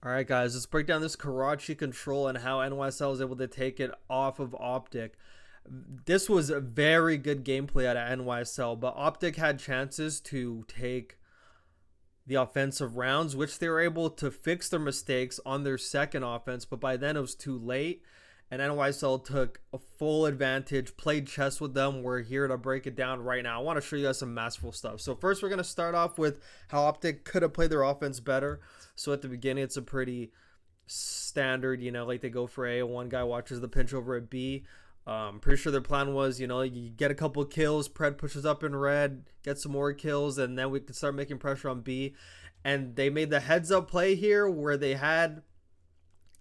All right, guys, let's break down this Karachi control and how NYSL was able to take it off of OpTic. This was a very good gameplay out of NYSL, but OpTic had chances to take the offensive rounds, which they were able to fix their mistakes on their second offense, but by then it was too late. And NYSL took a full advantage, played chess with them. We're here to break it down right now. I want to show you guys some masterful stuff. So first, we're going to start off with how OpTic could have played their offense better. So at the beginning, it's a pretty standard, like they go for A. One guy watches the pinch over at B. Pretty sure their plan was, you get a couple of kills, Pred pushes up in red, get some more kills, and then we can start making pressure on B. And they made the heads up play here where they had,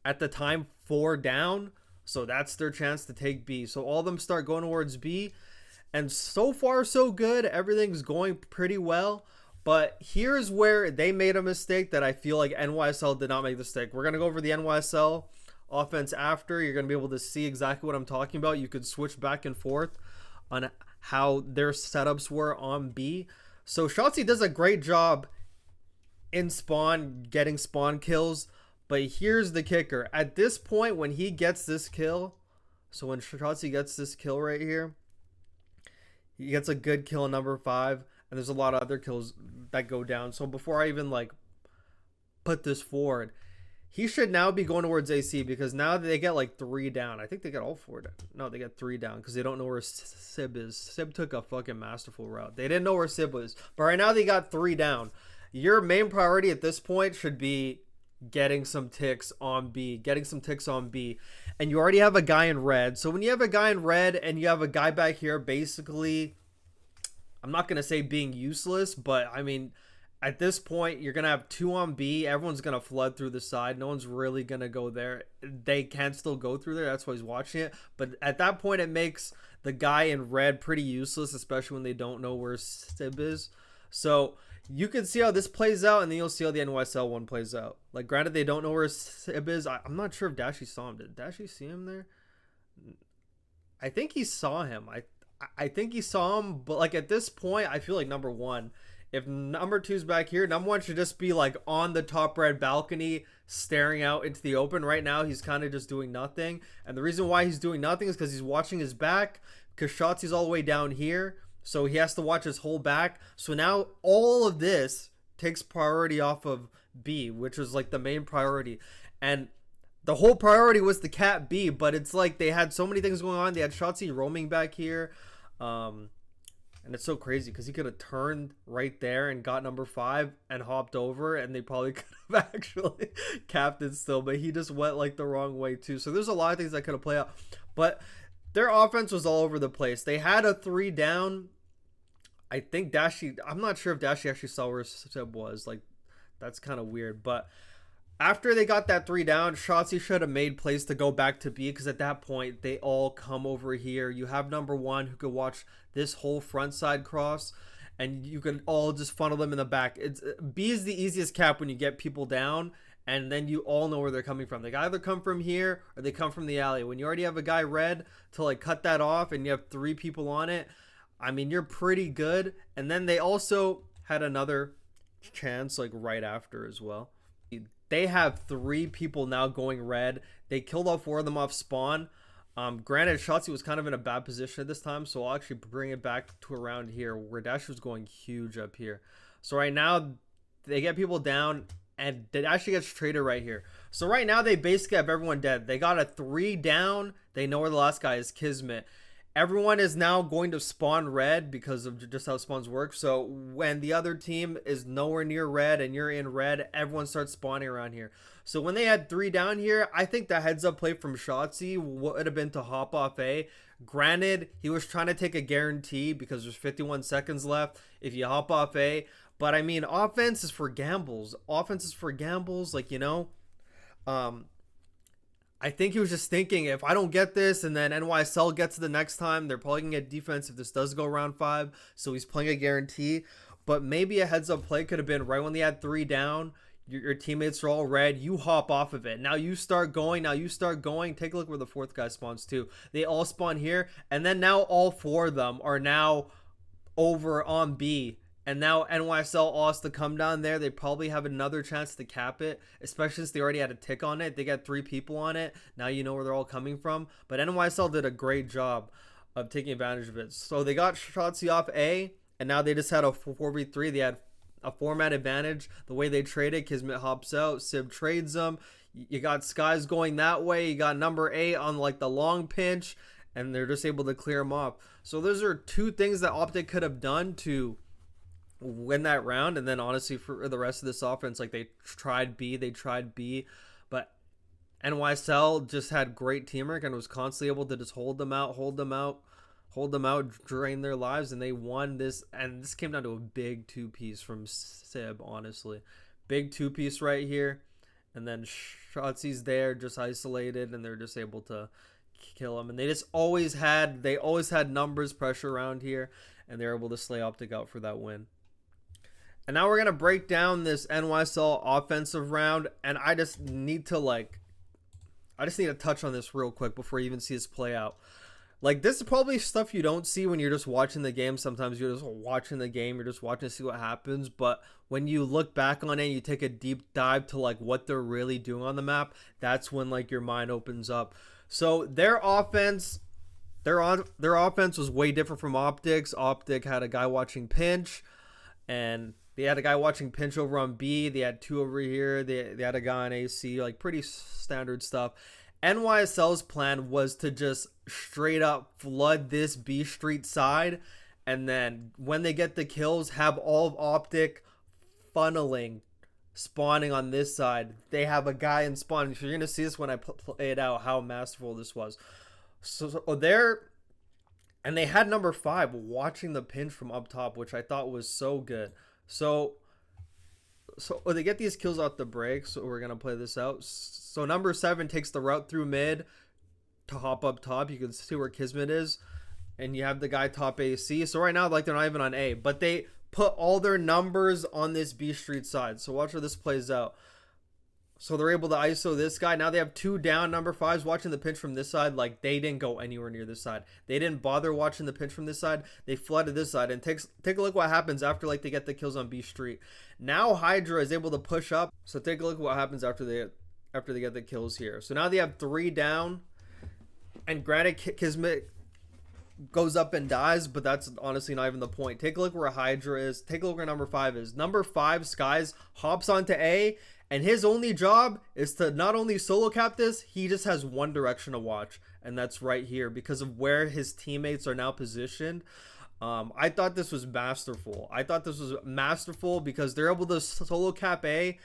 at the time, 4 down. So that's their chance to take B. So all of them start going towards B. And so far, so good. Everything's going pretty well. But here's where they made a mistake that I feel like NYSL did not make the mistake. We're going to go over the NYSL offense after. You're going to be able to see exactly what I'm talking about. You could switch back and forth on how their setups were on B. So Shotzi does a great job in spawn, getting spawn kills. But here's the kicker. At this point, when he gets this kill, so when Shotzi gets this kill right here, he gets a good kill in number 5, and there's a lot of other kills that go down. So before I even put this forward, he should now be going towards AC because now they get 3 down. I think they get all 4 down. No, they get 3 down because they don't know where Sib is. Sib took a fucking masterful route. They didn't know where Sib was. But right now they got 3 down. Your main priority at this point should be getting some ticks on B, and you already have a guy in red. So when you have a guy in red and you have a guy back here, basically, I'm not going to say being useless, but I mean, at this point, you're going to have 2 on B. Everyone's going to flood through the side. No one's really going to go there. They can still go through there. That's why he's watching it. But at that point, it makes the guy in red pretty useless, especially when they don't know where Sib is. So you can see how this plays out, and then you'll see how the NYSL one plays out. Granted, they don't know where Sib is. I'm not sure if Dashy saw him. Did Dashy see him there? I think he saw him. I think he saw him, but at this point, I feel like number 1. If number 2's back here, number 1 should just be on the top red balcony, staring out into the open. Right now, he's kind of just doing nothing. And the reason why he's doing nothing is because he's watching his back, because Shotzi's all the way down here. So he has to watch his whole back. So now all of this takes priority off of B, which was the main priority. And the whole priority was the cat B, but it's they had so many things going on. They had Shotzi roaming back here. And it's so crazy because he could have turned right there and got number 5 and hopped over, and they probably could have actually capped it still, but he just went the wrong way too. So there's a lot of things that could have played out, but their offense was all over the place. They had a 3 down. I think Dashy, I'm not sure if Dashy actually saw where Sib was. That's kind of weird. But after they got that 3 down, Shotzi should have made plays to go back to B, because at that point, they all come over here. You have number 1 who could watch this whole front side cross, and you can all just funnel them in the back. B is the easiest cap when you get people down, and then you all know where they're coming from. They either come from here or they come from the alley. When you already have a guy red to cut that off and you have 3 people on it, I mean, you're pretty good. And then they also had another chance right after as well. They have 3 people now going red. They killed all 4 of them off spawn. Granted, Shotzi was kind of in a bad position at this time, so I'll actually bring it back to around here where Dash was going huge up here. So right now, they get people down, and Dash gets traded right here. So right now, they basically have everyone dead. They got a 3 down. They know where the last guy is, Kismet. Everyone is now going to spawn red because of just how spawns work. So when the other team is nowhere near red and you're in red, everyone starts spawning around here. So when they had 3 down here, I think the heads up play from Shotzi would have been to hop off A. Granted, he was trying to take a guarantee because there's 51 seconds left if you hop off A. But I mean, offense is for gambles. I think he was just thinking, if I don't get this and then NYSL gets it the next time, they're probably going to get defense if this does go round 5. So he's playing a guarantee. But maybe a heads up play could have been right when they had 3 down. Your teammates are all red. You hop off of it. Now you start going. Take a look where the 4th guy spawns too. They all spawn here. And then now all 4 of them are now over on B. And now NYSL all has to come down there. They probably have another chance to cap it, especially since they already had a tick on it. They got 3 people on it. Now you know where they're all coming from. But NYSL did a great job of taking advantage of it. So they got Shotzi off A, and now they just had a 4v3. They had a format advantage. The way they traded, Kismet hops out, Sib trades them. You got Skies going that way. You got number 8 on like the long pinch, and they're just able to clear them off. So those are 2 things that OpTic could have done to win that round. And then honestly, for the rest of this offense, like they tried B, but NYSL just had great teamwork and was constantly able to just hold them out, drain their lives, and they won this. And this came down to a big 2-piece from Sib, honestly. Big 2-piece right here. And then Shotzi's there just isolated, and they're just able to kill him. And they always had numbers pressure around here, and they're able to slay OpTic out for that win. And now we're going to break down this NYSL offensive round, and I just need to touch on this real quick before you even see this play out. Like, this is probably stuff you don't see when you're just watching the game. Sometimes you're just watching the game, you're just watching to see what happens. But when you look back on it, you take a deep dive to like what they're really doing on the map. That's when like your mind opens up. So their offense was way different from OpTic's. OpTic had a guy watching pinch, and they had a guy watching pinch over on B. They had 2 over here. They had a guy on AC, like pretty standard stuff. NYSL's plan was to just straight up flood this B Street side, and then when they get the kills, have all of OpTic funneling, spawning on this side. They have a guy in spawn. So you're gonna see this when I play it out, how masterful this was. So there, and they had number 5 watching the pinch from up top, which I thought was so good. So they get these kills out the break. So we're gonna play this out. So number 7 takes the route through mid to hop up top. You can see where Kismet is, and you have the guy top AC. So right now, like, they're not even on A, but they put all their numbers on this B Street side. So watch how this plays out. So they're able to ISO this guy. Now they have 2 down. Number 5's watching the pinch from this side. Like, they didn't go anywhere near this side. They didn't bother watching the pinch from this side. They flooded this side. And take a look what happens after like they get the kills on B Street. Now Hydra is able to push up. So take a look what happens after they get the kills here. So now they have 3 down. And granted, Kismet goes up and dies, but that's honestly not even the point. Take a look where Hydra is. Take a look where number 5 is. Number 5, Skies, hops onto A, and his only job is to not only solo cap this, he just has one direction to watch, and that's right here because of where his teammates are now positioned. I thought this was masterful. Because they're able to solo cap A,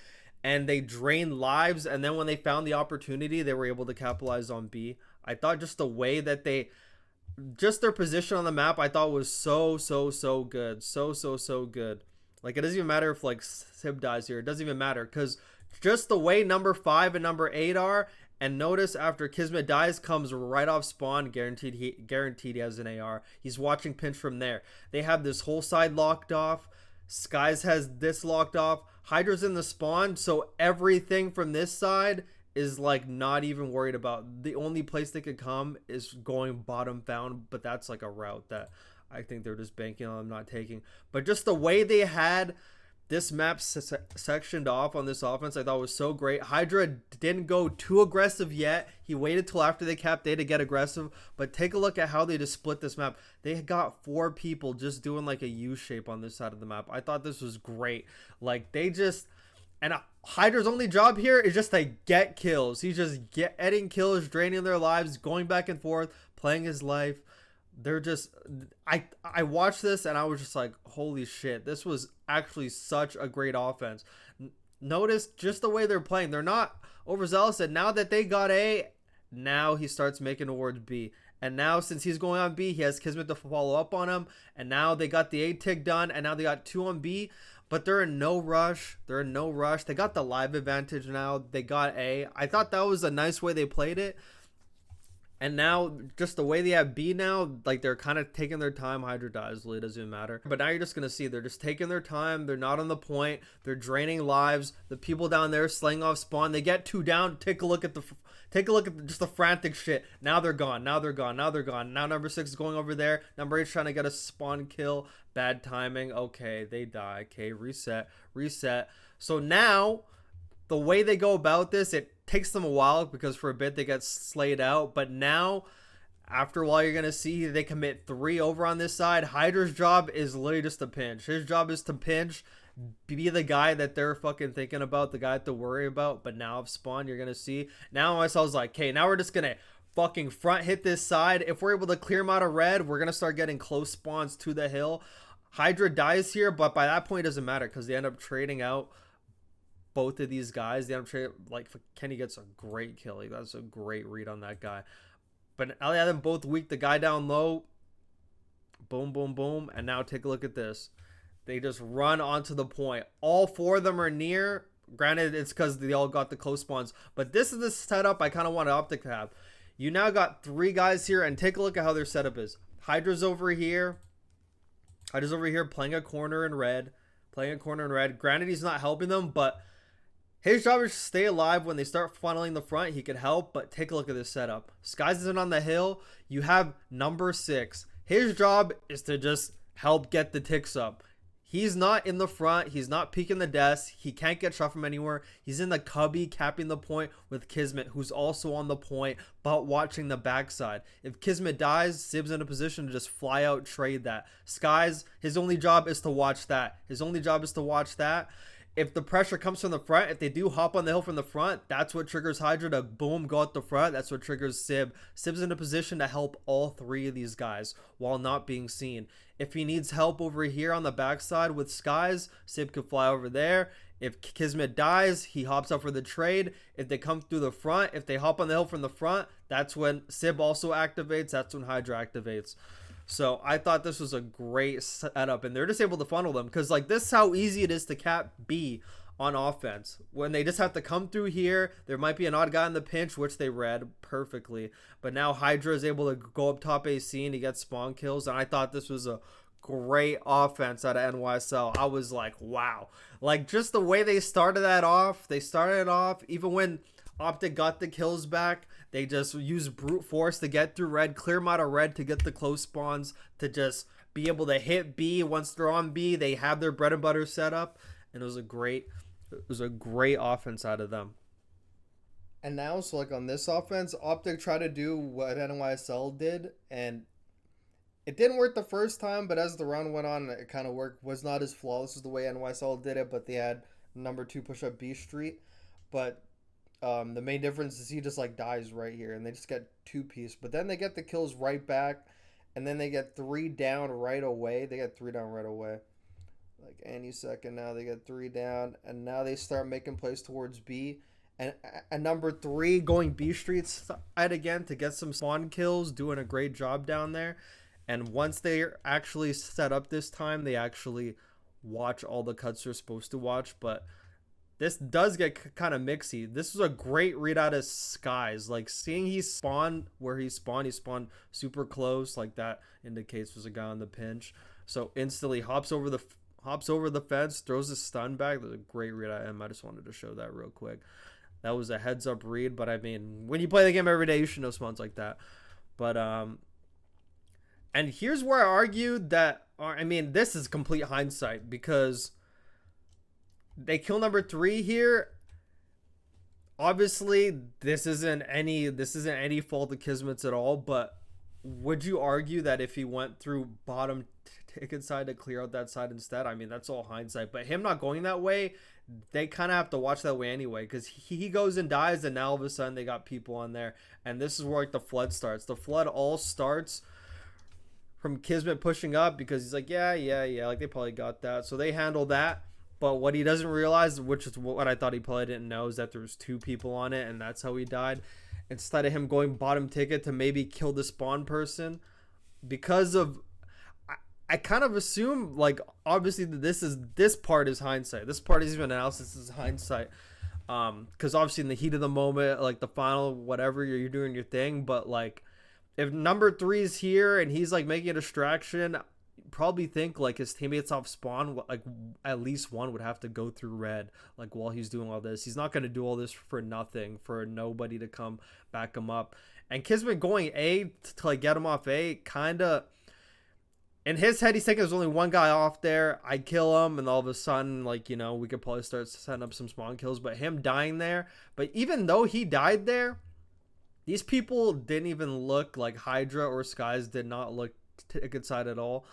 and they drain lives, and then when they found the opportunity, they were able to capitalize on B. I thought just the way that their position on the map, I thought was so good. So good. Like, it doesn't even matter if like Sib dies here. It doesn't even matter because just the way number 5 and number 8 are, and notice after Kismet dies, comes right off spawn, guaranteed he has an AR. He's watching pinch from there. They have this whole side locked off. Skies has this locked off. Hydra's in the spawn, so everything from this side is like not even worried about. The only place they could come is going bottom found, but that's like a route that I think they're just banking on not taking. But just the way they had this map sectioned off on this offense, I thought was so great. Hydra didn't go too aggressive yet. He waited till after they capped A to get aggressive. But take a look at how they just split this map. They got 4 people just doing like a U shape on this side of the map. I thought this was great. Like, they just... And Hydra's only job here is just to get kills. He's just getting kills, draining their lives, going back and forth, playing his life. They're just... I watched this and I was just like, holy shit. This was actually such a great offense. Notice just the way they're playing. They're not overzealous. And now that they got A, now he starts making towards B. And now since he's going on B, he has Kismet to follow up on him. And now they got the A tick done. And now they got 2 on B. But they're in no rush. They got the live advantage now. They got A. I thought that was a nice way they played it. And now, just the way they have B now, like they're kind of taking their time. Hydra dies, really doesn't even matter. But now you're just gonna see they're just taking their time. They're not on the point. They're draining lives. The people down there slaying off spawn. They get 2 down. Take a look at just the frantic shit. Now they're gone. Now they're gone. Now they're gone. Now number 6 is going over there. Number 8 trying to get a spawn kill. Bad timing. Okay, they die. Okay, reset. So now, the way they go about this, it takes them a while because for a bit they get slayed out. But now, after a while, you're going to see they commit 3 over on this side. Hydra's job is literally just to pinch. His job is to pinch, be the guy that they're fucking thinking about, the guy to worry about. But now, if spawn, you're going to see. Now, myself was like, okay, now we're just going to fucking front hit this side. If we're able to clear them out of red, we're going to start getting close spawns to the hill. Hydra dies here, but by that point, it doesn't matter because they end up trading out both of these guys. They end up trading, like, Kenny gets a great kill. Like, that's a great read on that guy. But I had them both weak. The guy down low, boom, boom, boom. And now take a look at this. They just run onto the point. All 4 of them are near. Granted, it's because they all got the close spawns. But this is the setup I kind of want OpTic to have. You now got 3 guys here, and take a look at how their setup is. Hydra's over here. Hydra's over here playing a corner in red. Granted, he's not helping them, but his job is to stay alive. When they start funneling the front, he could help, but take a look at this setup. Skies isn't on the hill. You have number 6. His job is to just help get the ticks up. He's not in the front. He's not peeking the desk. He can't get shot from anywhere. He's in the cubby capping the point with Kismet, who's also on the point, but watching the backside. If Kismet dies, Sib's in a position to just fly out, trade that. Skies, his only job is to watch that. If the pressure comes from the front, if they do hop on the hill from the front, that's what triggers Hydra to boom, go out the front. That's what triggers Sib. Sib's in a position to help all 3 of these guys while not being seen. If he needs help over here on the backside with Skies, Sib could fly over there. If Kismet dies, he hops up for the trade. If they come through the front, if they hop on the hill from the front, that's when Sib also activates. That's when Hydra activates. So I thought this was a great setup, and they're just able to funnel them because, like, this is how easy it is to cap B on offense. When they just have to come through here, there might be an odd guy in the pinch, which they read perfectly. But now Hydra is able to go up top AC and he gets spawn kills, and I thought this was a great offense out of NYSL. I was like, wow. Like, just the way they started off, even when OpTic got the kills back, they just use brute force to get through red, clear them out of red to get the close spawns, to just be able to hit B. Once they're on B, they have their bread and butter set up, and it was a great offense out of them. And now, so like on this offense, OpTic tried to do what NYSL did, and it didn't work the first time, but as the round went on, it kind of worked. Was not as flawless as the way NYSL did it, but they had number 2 push up B Street. But the main difference is he just like dies right here, and they just get 2-piece. But then they get the kills right back, and then they get 3 down right away. Like any second now, they get 3 down, and now they start making plays towards B. And number 3 going B Street side again to get some spawn kills, doing a great job down there. And once they're actually set up this time, they actually watch all the cuts they're supposed to watch. But this does get kind of mixy. This was a great read out of Skies. Like, seeing he spawned where he spawned super close. Like, that indicates there's a guy on the pinch. So instantly hops over the fence, throws a stun back. There's a great read out of him. I just wanted to show that real quick. That was a heads up read, but I mean, when you play the game every day, you should know spawns like that. But and here's where I argued that, I mean, this is complete hindsight because they kill number 3 here. Obviously, this isn't any fault of Kismet's at all, but would you argue that if he went through bottom ticket side to clear out that side instead? I mean, that's all hindsight, but him not going that way, they kind of have to watch that way anyway, because he goes and dies, and now all of a sudden they got people on there, and this is where like the flood starts. The flood all starts from Kismet pushing up because he's like, yeah, like they probably got that, so they handle that. But what he doesn't realize, which is what I thought he probably didn't know, is that there was 2 people on it, and that's how he died. Instead of him going bottom ticket to maybe kill the spawn person, because of, I kind of assume, like, obviously this part is hindsight. This part isn't even analysis, this is hindsight. Because obviously in the heat of the moment, like the final, whatever, you're doing your thing, but like, if number three's here and he's like making a distraction, probably think like his teammates off spawn, like at least one would have to go through red like while he's doing all this. He's not going to do all this for nothing, for nobody to come back him up. And Kismet going A to like get him off A, kind of in his head, he's thinking there's only one guy off there. I kill him, and all of a sudden, like, you know, we could probably start setting up some spawn kills. But him dying there, but even though he died there, these people didn't even look like Hydra or Skies did not look ticket side at all.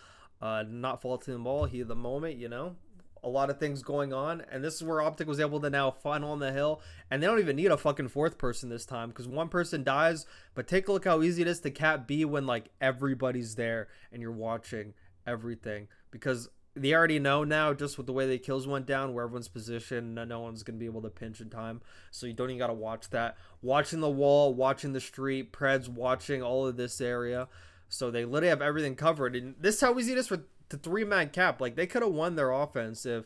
Not faulting them all. He, the moment, you know, a lot of things going on. And this is where OpTic was able to now funnel on the hill. And they don't even need a fucking fourth person this time because one person dies. But take a look how easy it is to cap B when, like, everybody's there and you're watching everything. Because they already know now, just with the way the kills went down, where everyone's positioned, no one's going to be able to pinch in time. So you don't even got to watch that. Watching the wall, watching the street, Preds watching all of this area. So they literally have everything covered. And this is how easy it is for the three-man cap. Like, they could have won their offense if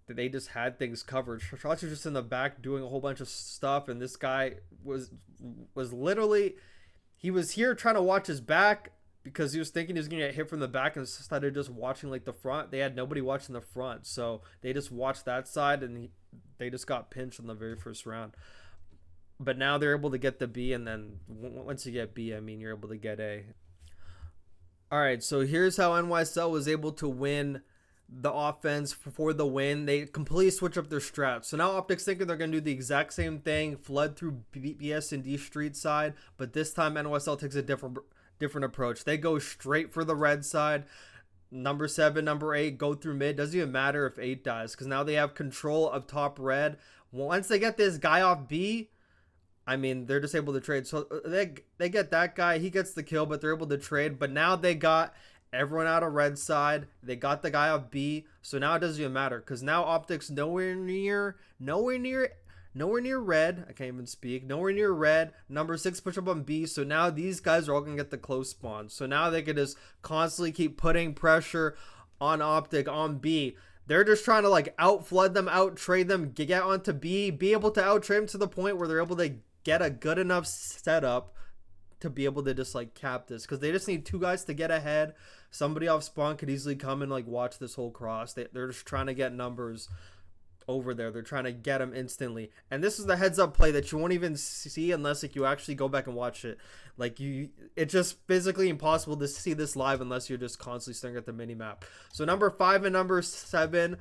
they just had things covered. Shots are just in the back doing a whole bunch of stuff. And this guy was literally, he was here trying to watch his back because he was thinking he was going to get hit from the back, and instead of just watching like the front, they had nobody watching the front. So they just watched that side, and they just got pinched in the very first round. But now they're able to get the B, and then once you get B, I mean, you're able to get A. All right, so here's how NYSL was able to win the offense for the win. They completely switch up their strats. So now OpTic's thinking they're going to do the exact same thing, flood through BS and D street side, but this time NYSL takes a different approach. They go straight for the red side. Number 7, number 8 go through mid. Doesn't even matter if 8 dies because now they have control of top red. Once they get this guy off B, I mean, they're just able to trade. So they get that guy. He gets the kill, but they're able to trade. But now they got everyone out of red side. They got the guy off B. So now it doesn't even matter because now OpTic's nowhere near red. I can't even speak. Nowhere near red. Number 6 push up on B. So now these guys are all going to get the close spawn. So now they can just constantly keep putting pressure on OpTic on B. They're just trying to like out flood them, out trade them, get onto B, be able to out trade them to the point where they're able to get a good enough setup to be able to just like cap this, because they just need 2 guys to get ahead. Somebody off spawn could easily come and like watch this whole cross. They're just trying to get numbers over there. They're trying to get them instantly, and this is the heads up play that you won't even see unless like you actually go back and watch it. Like it's just physically impossible to see this live unless you're just constantly staring at the mini map. So number 5 and number 7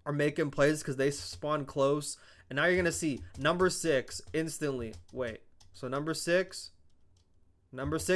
are making plays because they spawn close. And now you're going to see number 6 instantly. Wait. So number 6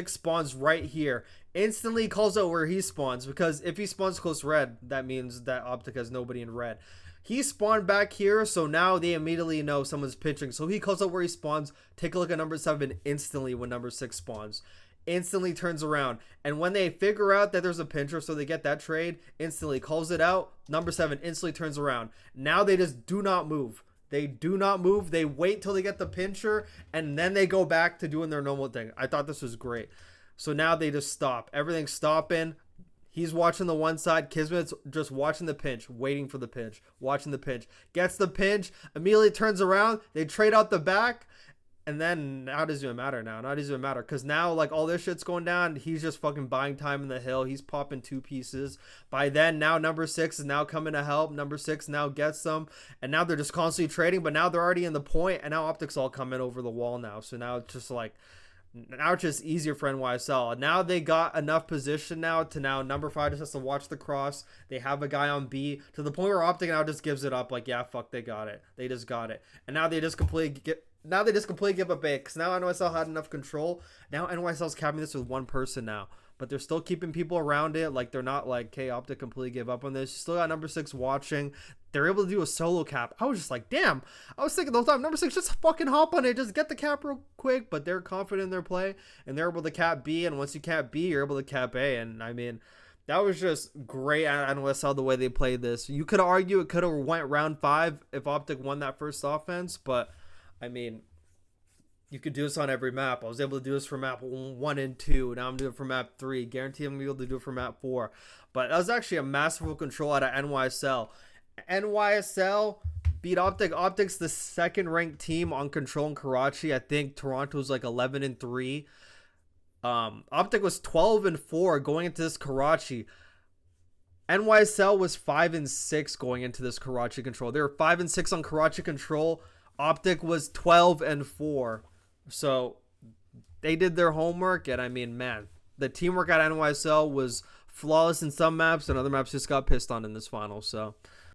spawns right here. Instantly calls out where he spawns. Because if he spawns close red, that means that OpTic has nobody in red. He spawned back here. So now they immediately know someone's pitching. So he calls out where he spawns. Take a look at number 7 instantly when number 6 spawns. Instantly turns around. And when they figure out that there's a pincher, so they get that trade, instantly calls it out. Number 7 instantly turns around. Now they just do not move. They do not move. They wait till they get the pincher, and then they go back to doing their normal thing. I thought this was great. So now they just stop. Everything's stopping. He's watching the one side. Kismet's just watching the pinch, waiting for the pinch, watching the pinch. Gets the pinch, immediately turns around. They trade out the back. And then now it doesn't even matter now. Now it doesn't even matter because now like all this shit's going down. He's just fucking buying time in the hill. He's popping 2 pieces. By then, now number 6 is now coming to help. Number 6 now gets them. And now they're just constantly trading. But now they're already in the point. And now OpTic's all coming over the wall now. So now it's just like, now it's just easier for NYSL. Now they got enough position now to now number 5 just has to watch the cross. They have a guy on B to the point where OpTic now just gives it up. Like, yeah, fuck, they got it. They just got it. And now they just completely give up A because now NYSL had enough control. Now NYSL's capping this with 1 person now, but they're still keeping people around it. Like they're not like, okay, OpTic completely gave up on this. You still got number 6 watching. They're able to do a solo cap. I was just like, damn. I was thinking the whole time, number 6, just fucking hop on it, just get the cap real quick. But they're confident in their play and they're able to cap B. And once you cap B, you're able to cap A. And I mean, that was just great at NYSL the way they played this. You could argue it could have went round 5 if OpTic won that first offense, but I mean, you could do this on every map. I was able to do this for map 1 and 2. Now I'm doing it for map 3. Guarantee I'm going to be able to do it for map 4. But that was actually a masterful control out of NYSL. NYSL beat OpTic. OpTic's the 2nd ranked team on control in Karachi. I think Toronto's like 11 and 3. OpTic was 12-4 going into this Karachi. NYSL was 5-6 going into this Karachi control. They were 5-6 on Karachi control. OpTic was 12-4. So they did their homework, and I mean, man, the teamwork at NYSL was flawless in some maps, and other maps just got pissed on in this final. So